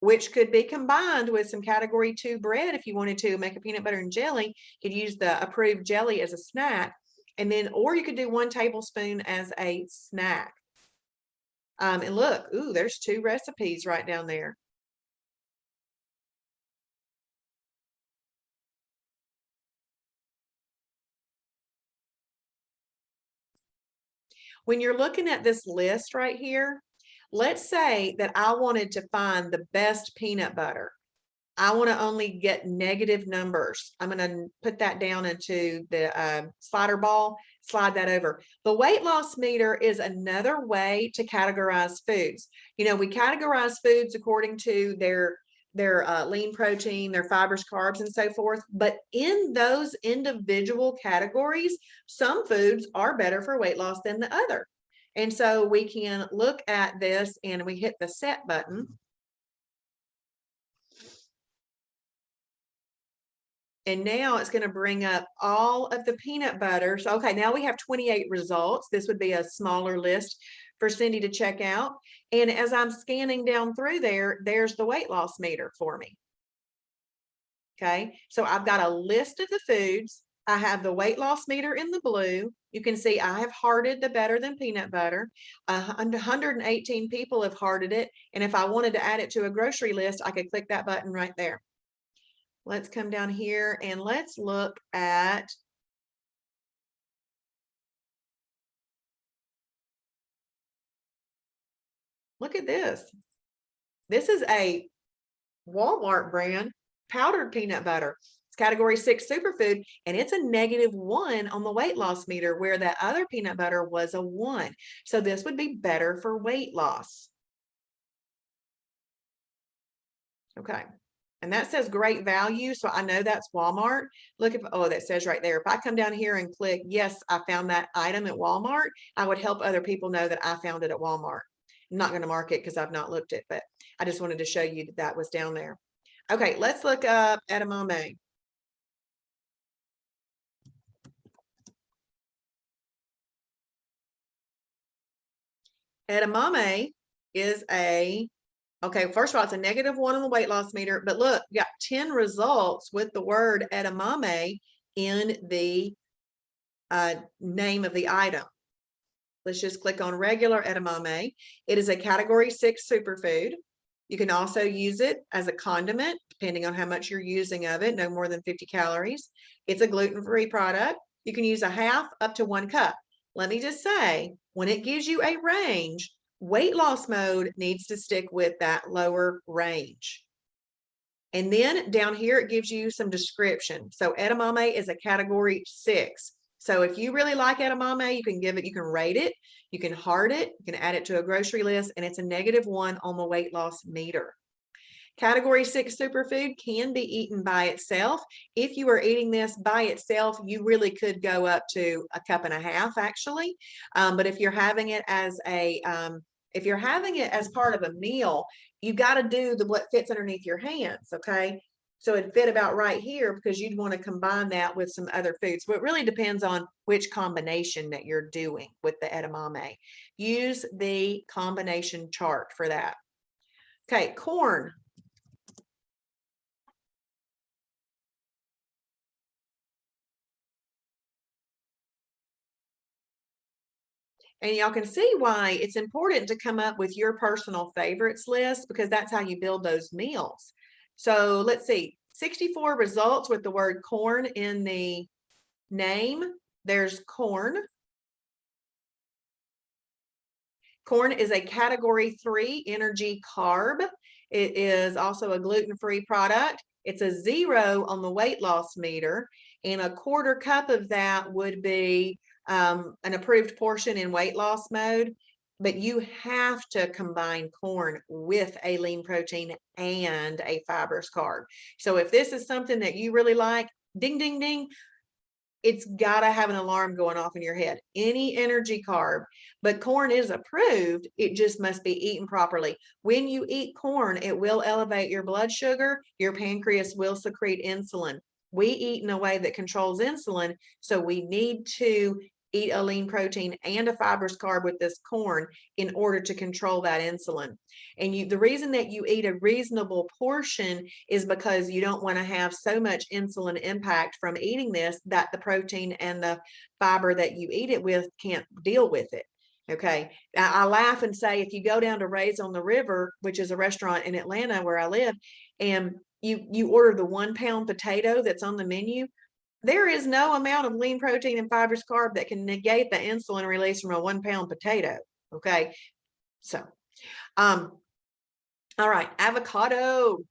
Speaker 1: which could be combined with some category 2 bread. If you wanted to make a peanut butter and jelly, you could use the approved jelly as a snack. And then, or you could do 1 tablespoon as a snack. And look, ooh, there's 2 recipes right down there. When you're looking at this list right here, let's say that I wanted to find the best peanut butter. I want to only get negative numbers. I'm going to put that down into the slider ball, slide that over. The weight loss meter is another way to categorize foods. You know, we categorize foods according to their their lean protein, their fibers, carbs, and so forth. But in those individual categories, some foods are better for weight loss than the other. And so we can look at this and we hit the set button. And now it's going to bring up all of the peanut butter. So, okay, now we have 28 results. This would be a smaller list for Cindy to check out. And as I'm scanning down through there, there's the weight loss meter for me. Okay, so I've got a list of the foods. I have the weight loss meter in the blue. You can see I have hearted the better than peanut butter. 118 people have hearted it. And if I wanted to add it to a grocery list, I could click that button right there. Let's come down here and let's look at this. This is a Walmart brand powdered peanut butter. It's category 6 superfood, and it's a -1 on the weight loss meter, where that other peanut butter was a 1. So this would be better for weight loss. Okay. And that says great value. So I know that's Walmart. Look, oh, that says right there. If I come down here and click, yes, I found that item at Walmart, I would help other people know that I found it at Walmart. I'm not going to mark it because I've not looked at it, but I just wanted to show you that that was down there. Okay, let's look up edamame. Edamame is okay, first of all, it's a -1 on the weight loss meter, but look, you got 10 results with the word edamame in the name of the item. Let's just click on regular edamame. It is a category 6 superfood. You can also use it as a condiment, depending on how much you're using of it, no more than 50 calories. It's a gluten-free product. You can use a half up to 1 cup. Let me just say, when it gives you a range, weight loss mode needs to stick with that lower range. And then down here, it gives you some description. So edamame is a category 6. So if you really like edamame, you can rate it, you can heart it, you can add it to a grocery list, and it's a -1 on the weight loss meter. Category 6 superfood can be eaten by itself. If you are eating this by itself, you really could go up to a cup and a half, actually. But if you're having it as part of a meal, you got to do what fits underneath your hands. Okay. So it'd fit about right here because you'd want to combine that with some other foods. So it really depends on which combination that you're doing with the edamame. Use the combination chart for that. Okay, corn. And y'all can see why it's important to come up with your personal favorites list, because that's how you build those meals. So let's see, 64 results with the word corn in the name. There's corn. Corn is a category 3 energy carb. It is also a gluten-free product. It's a 0 on the weight loss meter, and a 1/4 cup of that would be an approved portion in weight loss mode. But you have to combine corn with a lean protein and a fibers carb. So if this is something that you really like, ding, ding, ding, it's got to have an alarm going off in your head. Any energy carb, but corn is approved. It just must be eaten properly. When you eat corn, it will elevate your blood sugar. Your pancreas will secrete insulin. We eat in a way that controls insulin, so we need to eat a lean protein and a fibers carb with this corn in order to control that insulin. And the reason that you eat a reasonable portion is because you don't want to have so much insulin impact from eating this that the protein and the fiber that you eat it with can't deal with it. Okay. I laugh and say, if you go down to Ray's on the River, which is a restaurant in Atlanta where I live, and you order the 1 pound potato that's on the menu, there is no amount of lean protein and fibers carb that can negate the insulin release from a 1 pound potato. Okay. So, all right, avocado.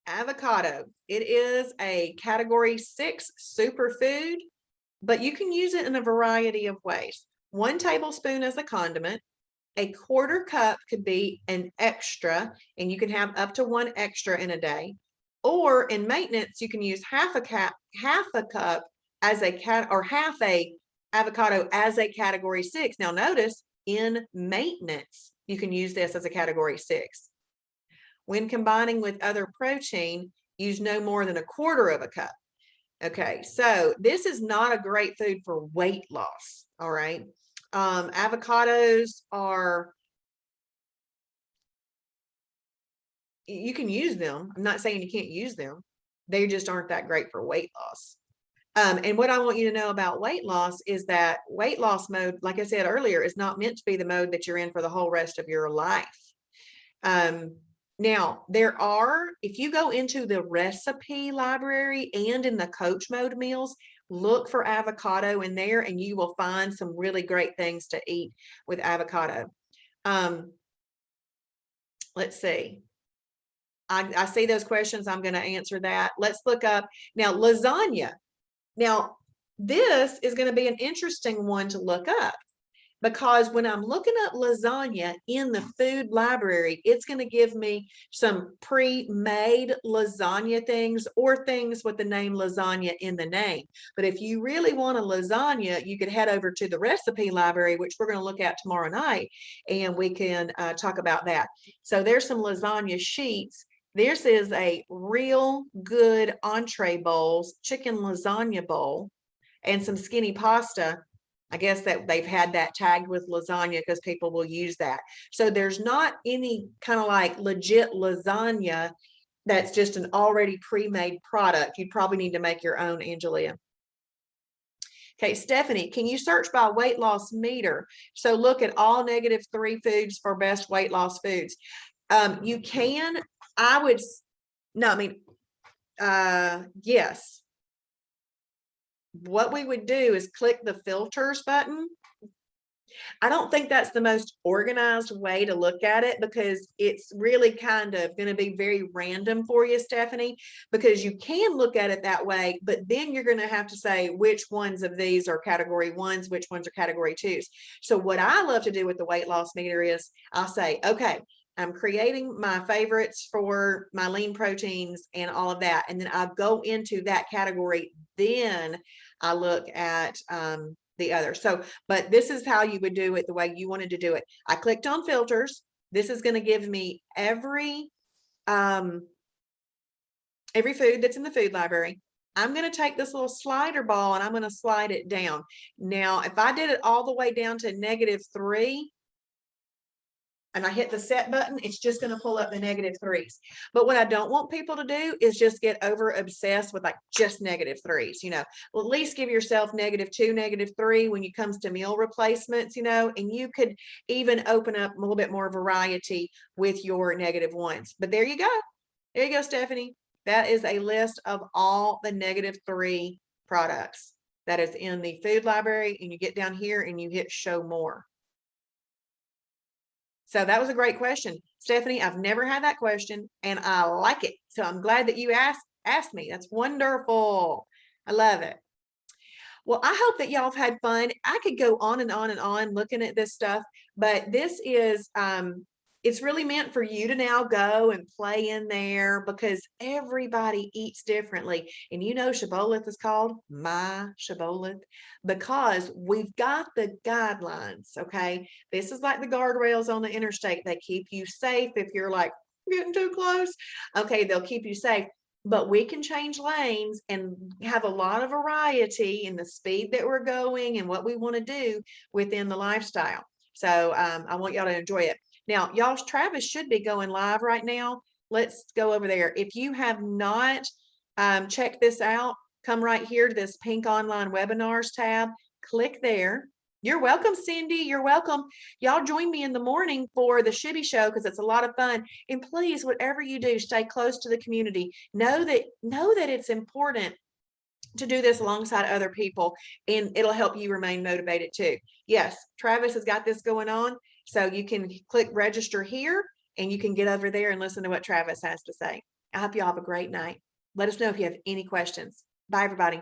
Speaker 1: Avocado. It is a category 6 superfood, but you can use it in a variety of ways. 1 tablespoon as a condiment. A 1/4 cup could be an extra, and you can have up to 1 extra in a day. Or in maintenance, you can use half a cup as half a avocado as a category 6. Now notice, in maintenance, you can use this as a category 6. When combining with other protein, use no more than a 1/4 of a cup. Okay, so this is not a great food for weight loss. All right. Avocados are, you can use them. I'm not saying you can't use them. They just aren't that great for weight loss. And what I want you to know about weight loss is that weight loss mode, like I said earlier, is not meant to be the mode that you're in for the whole rest of your life. Now, if you go into the recipe library and in the coach mode meals, look for avocado in there and you will find some really great things to eat with avocado. Let's see. I see those questions. I'm going to answer that. Let's look up now lasagna. Now, this is going to be an interesting one to look up, because when I'm looking up lasagna in the food library, it's going to give me some pre-made lasagna things or things with the name lasagna in the name. But if you really want a lasagna, you could head over to the recipe library, which we're going to look at tomorrow night, and we can talk about that. So there's some lasagna sheets. This is a real good entree bowls, chicken lasagna bowl, and some skinny pasta. I guess that they've had that tagged with lasagna because people will use that. So there's not any kind of like legit lasagna that's just an already pre-made product. You probably need to make your own, Angelia. Okay, Stephanie, can you search by weight loss meter? So look at all -3 foods for best weight loss foods. You can, I would, no, I mean, yes. What we would do is click the filters button. I don't think that's the most organized way to look at it, because it's really kind of going to be very random for you, Stephanie, because you can look at it that way, but then you're going to have to say which ones of these are category 1s, which ones are category 2s. So what I love to do with the weight loss meter is I'll say, okay, I'm creating my favorites for my lean proteins and all of that. And then I go into that category. Then I look at the other. So, but this is how you would do it the way you wanted to do it. I clicked on filters. This is going to give me every food that's in the food library. I'm going to take this little slider ball and I'm going to slide it down. Now, if I did it all the way down to -3, and I hit the set button, it's just going to pull up the -3s. But what I don't want people to do is just get over obsessed with like just -3s, you know. Well, at least give yourself -2, -3 when it comes to meal replacements, you know, and you could even open up a little bit more variety with your -1s. But there you go. There you go, Stephanie. That is a list of all the -3 products that is in the food library, and you get down here and you hit show more. So that was a great question, Stephanie. I've never had that question and I like it. So I'm glad that you asked me. That's wonderful. I love it. Well, I hope that y'all have had fun. I could go on and on and on looking at this stuff, but this is it's really meant for you to now go and play in there, because everybody eats differently. And you know, Shibboleth is called my Shibboleth because we've got the guidelines. Okay. This is like the guardrails on the interstate. They keep you safe if you're like getting too close. Okay. They'll keep you safe. But we can change lanes and have a lot of variety in the speed that we're going and what we want to do within the lifestyle. So I want y'all to enjoy it. Now, y'all, Travis should be going live right now. Let's go over there. If you have not checked this out, come right here to this pink online webinars tab. Click there. You're welcome, Cindy. You're welcome. Y'all join me in the morning for the Shibby Show because it's a lot of fun. And please, whatever you do, stay close to the community. Know that it's important to do this alongside other people, and it'll help you remain motivated too. Yes, Travis has got this going on. So you can click register here and you can get over there and listen to what Travis has to say. I hope y'all have a great night. Let us know if you have any questions. Bye, everybody.